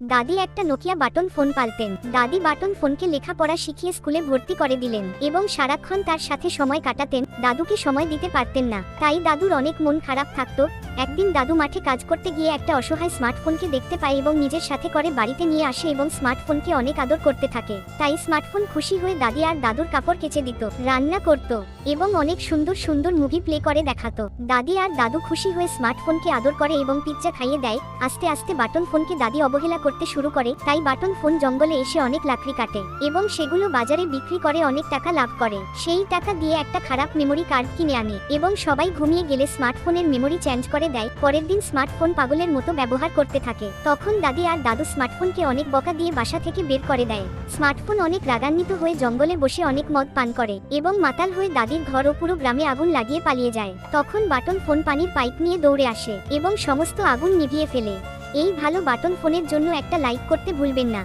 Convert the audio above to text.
দাদি একটা Nokia button phone পালতেন। দাদি বাটন ফোনকে লেখাপড়া শিখিয়ে স্কুলে ভর্তি করে দিলেন এবং সারাক্ষণ তার সাথে সময় কাটাতেন। দাদুকে সময় দিতে পারতেন না, তাই দাদুর অনেক মন খারাপ থাকতো। একদিন দাদু মাঠে কাজ করতে গিয়ে একটা অসহায় স্মার্টফোনকে দেখতে পায় এবং নিজের সাথে করে বাড়িতে নিয়ে আসে এবং স্মার্টফোনকে অনেক আদর করতে থাকে। তাই স্মার্টফোন খুশি হয়ে দাদি আর দাদুর কাপড় কেচে দিত, রান্না করত এবং অনেক সুন্দর সুন্দর মুভি প্লে করে দেখাতো। দাদি আর দাদু খুশি হয়ে স্মার্টফোনকে আদর করে এবং পিৎজা খাইয়ে দেয়। আস্তে আস্তে বাটন ফোনকে দাদি অবহেলা করতে শুরু করে, তাই বাটন ফোন জঙ্গলে এসে অনেক লাকড়ি কাটে এবং সেগুলো বাজারে বিক্রি করে অনেক টাকা লাভ করে। সেই টাকা দিয়ে একটা খারাপ মেমোরি কার্ড কিনে আনে এবং সবাই ঘুমিয়ে গেলে স্মার্টফোনের মেমোরি চেঞ্জ করে দেয়। পরের দিন স্মার্টফোন পাগলের মতো ব্যবহার করতে থাকে। তখন দাদি আর দাদু স্মার্টফোনকে অনেক বকা দিয়ে বাসা থেকে বের করে দেয়। স্মার্টফোন অনেক রাগান্বিত হয়ে জঙ্গলে বসে অনেক মদ পান করে এবং মাতাল হয়ে দাদির ঘর ও পুরো গ্রামে আগুন লাগিয়ে পালিয়ে যায়। তখন বাটন ফোন পানির পাইপ নিয়ে দৌড়ে আসে এবং সমস্ত আগুন নিভিয়ে ফেলে। এই ভালো বাটন ফোনের জন্য একটা লাইক করতে ভুলবেন না।